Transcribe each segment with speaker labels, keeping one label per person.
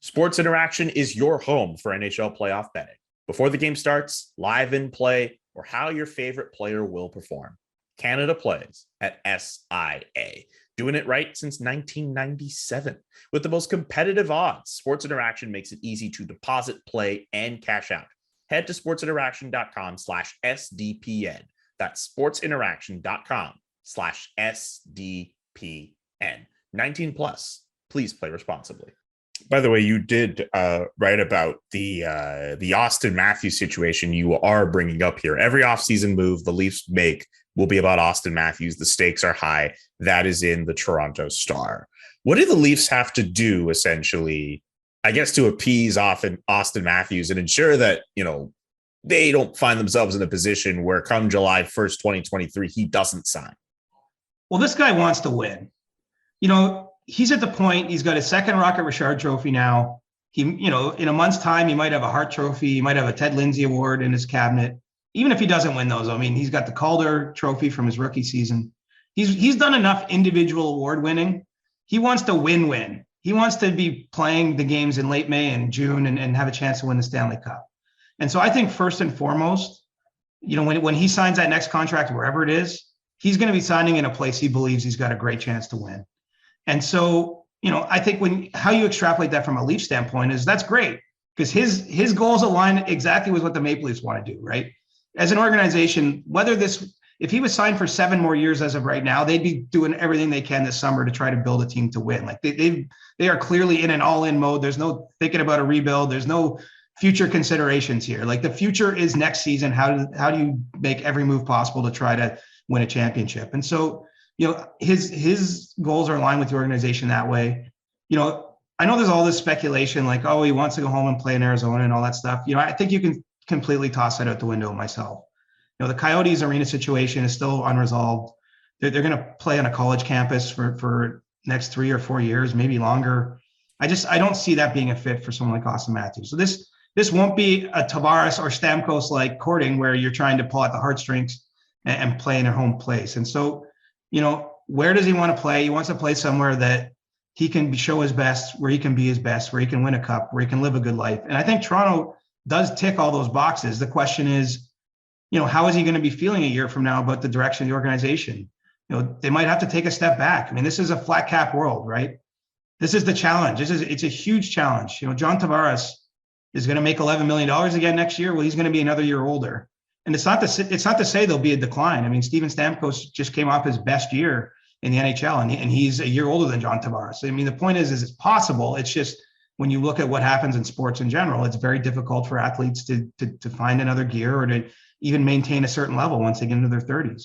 Speaker 1: Sports Interaction is your home for NHL playoff betting. Before the game starts, live in play, or how your favorite player will perform. Canada plays at SIA. Doing it right since 1997. With the most competitive odds, Sports Interaction makes it easy to deposit, play, and cash out. Head to sportsinteraction.com/SDPN. That's sportsinteraction.com/SDPN. 19 plus. Please play responsibly. By the way, you did write about the Auston Matthews situation you are bringing up here. Every offseason move the Leafs make will be about Auston Matthews. The stakes are high. That is in the Toronto Star. What do the Leafs have to do, essentially, I guess, to appease Auston Matthews and ensure that, they don't find themselves in a position where come July 1st, 2023, he doesn't sign?
Speaker 2: Well, this guy wants to win. He's at the point, he's got his second Rocket Richard trophy now. In a month's time, he might have a Hart trophy. He might have a Ted Lindsay award in his cabinet. Even if he doesn't win those, he's got the Calder trophy from his rookie season. He's done enough individual award winning. He wants to win. He wants to be playing the games in late May and June and have a chance to win the Stanley Cup. And so I think first and foremost, when he signs that next contract, wherever it is, he's going to be signing in a place he believes he's got a great chance to win. And so, I think how you extrapolate that from a Leaf standpoint is that's great because his goals align exactly with what the Maple Leafs want to do, right? As an organization, if he was signed for 7 more years as of right now, they'd be doing everything they can this summer to try to build a team to win. Like they are clearly in an all-in mode. There's no thinking about a rebuild. There's no future considerations here. Like the future is next season. How do you make every move possible to try to win a championship? And so, his goals are aligned with the organization that way. I know there's all this speculation like, oh, he wants to go home and play in Arizona and all that stuff. I think you can completely toss that out the window myself. The Coyotes arena situation is still unresolved. They're going to play on a college campus for next 3 or 4 years, maybe longer. I don't see that being a fit for someone like Auston Matthews. So this won't be a Tavares or Stamkos like courting where you're trying to pull out the heartstrings and play in a home place. And so, where does he want to play? He wants to play somewhere that he can show his best, where he can be his best, where he can win a cup, where he can live a good life. And I think Toronto does tick all those boxes. The question is, how is he going to be feeling a year from now about the direction of the organization? They might have to take a step back. This is a flat cap world, right? This is the challenge. It's a huge challenge. John Tavares is going to make $11 million again next year. Well, he's going to be another year older. And it's not to say there'll be a decline. Steven Stamkos just came off his best year in the NHL, and he's a year older than John Tavares. The point is it's possible. It's just when you look at what happens in sports in general, it's very difficult for athletes to find another gear or to even maintain a certain level once they get into their 30s.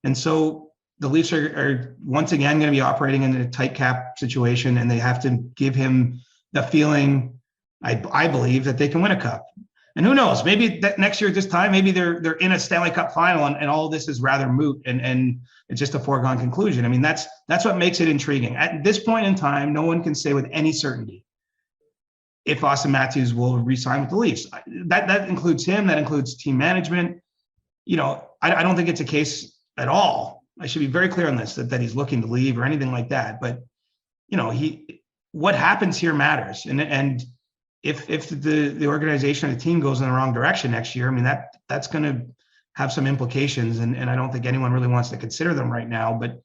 Speaker 2: And so the Leafs are once again going to be operating in a tight cap situation, and they have to give him the feeling, I believe, that they can win a cup. And who knows, maybe that next year at this time, maybe they're in a Stanley Cup final and all of this is rather moot and it's just a foregone conclusion. That's what makes it intriguing. At this point in time, no one can say with any certainty if Auston Matthews will re-sign with the Leafs. That includes him, that includes team management. I don't think it's a case at all. I should be very clear on this, that he's looking to leave or anything like that. But, what happens here matters. And if the organization or the team goes in the wrong direction next year, that's going to have some implications. And I don't think anyone really wants to consider them right now. But,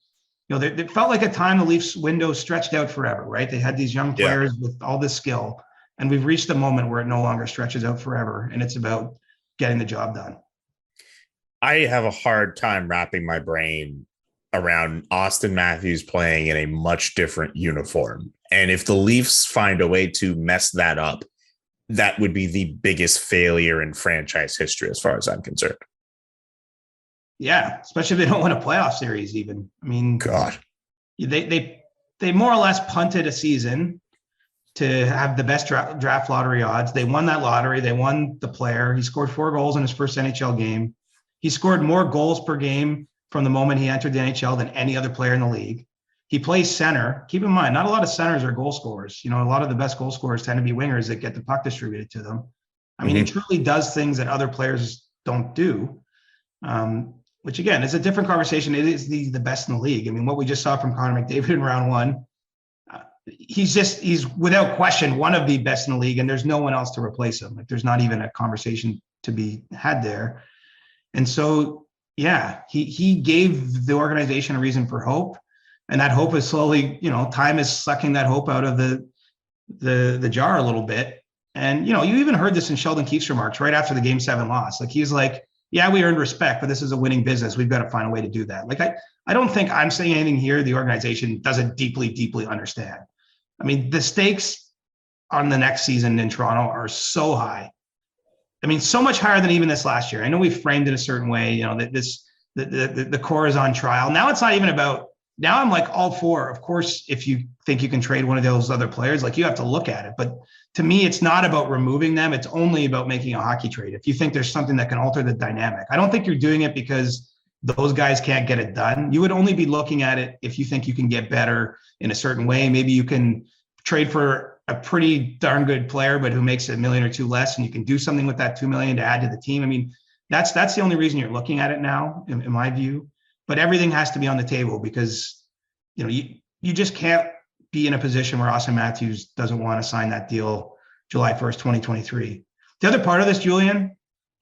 Speaker 2: it felt like a time the Leafs window stretched out forever, right? They had these young players with all this skill. And we've reached the moment where it no longer stretches out forever. And it's about getting the job done.
Speaker 1: I have a hard time wrapping my brain around Auston Matthews playing in a much different uniform. And if the Leafs find a way to mess that up, that would be the biggest failure in franchise history, as far as I'm concerned.
Speaker 2: Yeah, especially if they don't win a playoff series even.
Speaker 1: God.
Speaker 2: They more or less punted a season to have the best draft lottery odds. They won that lottery. They won the player. He scored 4 goals in his first NHL game. He scored more goals per game from the moment he entered the NHL than any other player in the league. He plays center. Keep in mind, not a lot of centers are goal scorers. A lot of the best goal scorers tend to be wingers that get the puck distributed to them. He truly does things that other players don't do, which again is a different conversation. It is the best in the league. What we just saw from Connor McDavid in round 1, he's without question one of the best in the league, and there's no one else to replace him. Like there's not even a conversation to be had there. And so, yeah, he gave the organization a reason for hope. And that hope is slowly, time is sucking that hope out of the jar a little bit. And, you even heard this in Sheldon Keefe's remarks right after the Game 7 loss. Like he's like, yeah, we earned respect, but this is a winning business. We've got to find a way to do that. Like I don't think I'm saying anything here the organization doesn't deeply, deeply understand. I mean, the stakes on the next season in Toronto are so high. I mean, so much higher than even this last year. I know we framed it a certain way, that the core is on trial. Now it's not even about, now I'm like all for, of course, if you think you can trade one of those other players, like you have to look at it. But to me, it's not about removing them. It's only about making a hockey trade. If you think there's something that can alter the dynamic, I don't think you're doing it because those guys can't get it done. You would only be looking at it if you think you can get better in a certain way. Maybe you can trade for a pretty darn good player, but who makes $1 million or $2 million less, and you can do something with that $2 million to add to the team. I mean, that's the only reason you're looking at it now, in my view. But everything has to be on the table because, you just can't be in a position where Auston Matthews doesn't want to sign that deal July 1st, 2023. The other part of this, Julian,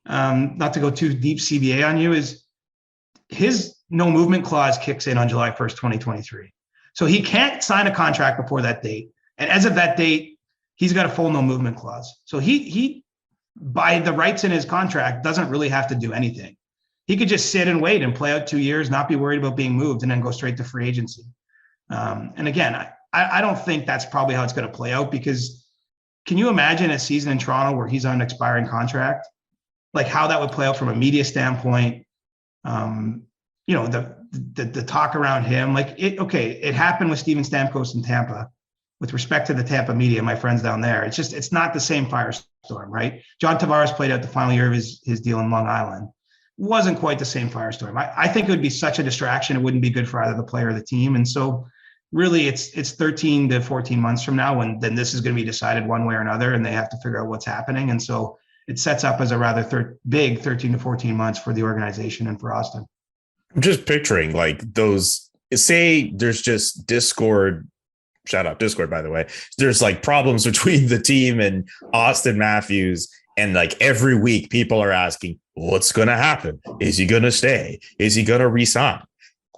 Speaker 2: not to go too deep CBA on you, is his no movement clause kicks in on July 1st, 2023. So he can't sign a contract before that date. And as of that date, he's got a full no movement clause. So he by the rights in his contract, doesn't really have to do anything. He could just sit and wait and play out 2 years, not be worried about being moved, and then go straight to free agency. And again, I don't think that's probably how it's going to play out, because can you imagine a season in Toronto where he's on an expiring contract? Like how that would play out from a media standpoint. The talk around him, it happened with Steven Stamkos in Tampa. With respect to the Tampa media, my friends down there, it's not the same firestorm, right? John Tavares played out the final year of his deal in Long Island. Wasn't quite the same firestorm. I think it would be such a distraction. It wouldn't be good for either the player or the team. And so really it's 13 to 14 months from now when then this is going to be decided one way or another, and they have to figure out what's happening. And so it sets up as a rather big 13 to 14 months for the organization and for Auston.
Speaker 1: I'm just picturing like those, say there's just Discord, shout out Discord, by the way. There's like problems between the team and Auston Matthews. And like every week people are asking, what's going to happen? Is he going to stay? Is he going to resign?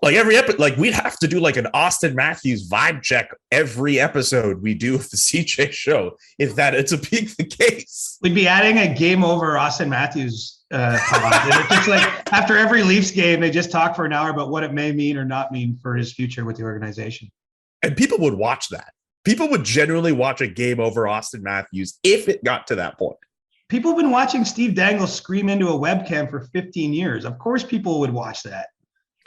Speaker 1: Like every episode, like we'd have to do like an Auston Matthews vibe check every episode we do of the CJ show. If that it's a being the case,
Speaker 2: we'd be adding a game over Auston Matthews. It's just like after every Leafs game, they just talk for an hour about what it may mean or not mean for his future with the organization.
Speaker 1: And people would watch that. People would genuinely watch a game over Auston Matthews if it got to that point.
Speaker 2: People have been watching Steve Dangle scream into a webcam for 15 years. Of course, people would watch that.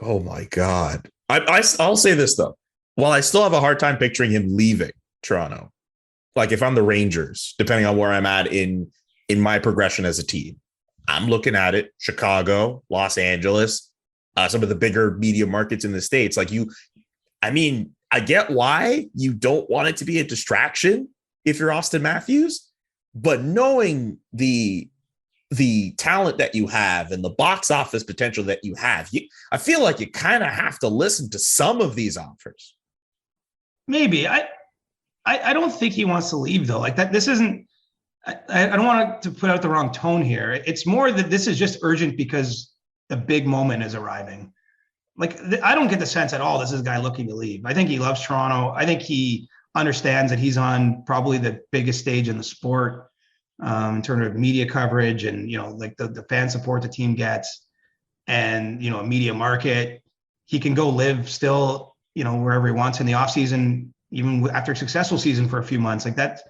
Speaker 1: Oh, my God. I'll say this, though. While I still have a hard time picturing him leaving Toronto, like if I'm the Rangers, depending on where I'm at in my progression as a team, I'm looking at it, Chicago, Los Angeles, some of the bigger media markets in the States. I get why you don't want it to be a distraction if you're Auston Matthews, but knowing the talent that you have and the box office potential that you have, I feel like you kind of have to listen to some of these offers.
Speaker 2: Maybe. I don't think he wants to leave, though. Like that, this isn't, I don't want to put out the wrong tone here. It's more that this is just urgent because the big moment is arriving. Like, I don't get the sense at all this is a guy looking to leave. I think he loves Toronto. I think he understands that he's on probably the biggest stage in the sport in terms of media coverage and, like the fan support the team gets and, a media market. He can go live still, wherever he wants in the offseason, even after a successful season for a few months. Like that,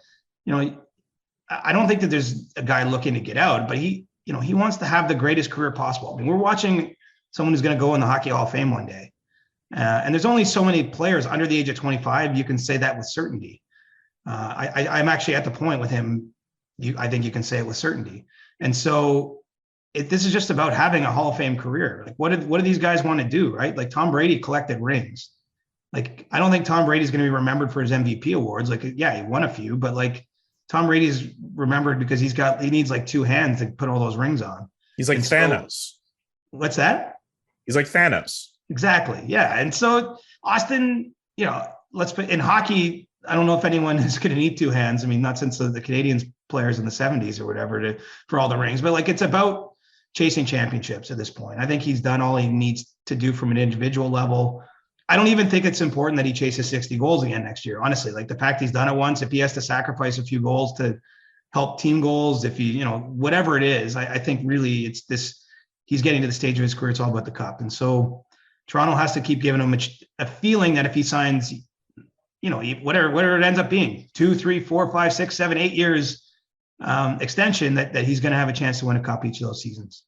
Speaker 2: I don't think that there's a guy looking to get out, but he wants to have the greatest career possible. I mean, we're watching someone who's going to go in the Hockey Hall of Fame one day. And there's only so many players under the age of 25. You can say that with certainty. I'm actually at the point with him. I think you can say it with certainty. And so this is just about having a Hall of Fame career. Like what do these guys want to do? Right. Like Tom Brady collected rings. Like, I don't think Tom Brady's going to be remembered for his MVP awards. Like, yeah, he won a few, but like Tom Brady's remembered because he needs like two hands to put all those rings on.
Speaker 1: He's like Thanos.
Speaker 2: What's that?
Speaker 1: He's like Thanos.
Speaker 2: Exactly. Yeah. And so Auston, let's put in hockey, I don't know if anyone is going to need two hands. I mean, not since the Canadians players in the 70s or whatever for all the rings, but like it's about chasing championships at this point. I think he's done all he needs to do from an individual level. I don't even think it's important that he chases 60 goals again next year. Honestly, like the fact he's done it once, if he has to sacrifice a few goals to help team goals, if he, whatever it is, I think really it's this, he's getting to the stage of his career. It's all about the cup. And so Toronto has to keep giving him a feeling that if he signs, whatever it ends up being, 2, 3, 4, 5, 6, 7, 8 years extension, that he's going to have a chance to win a cup each of those seasons.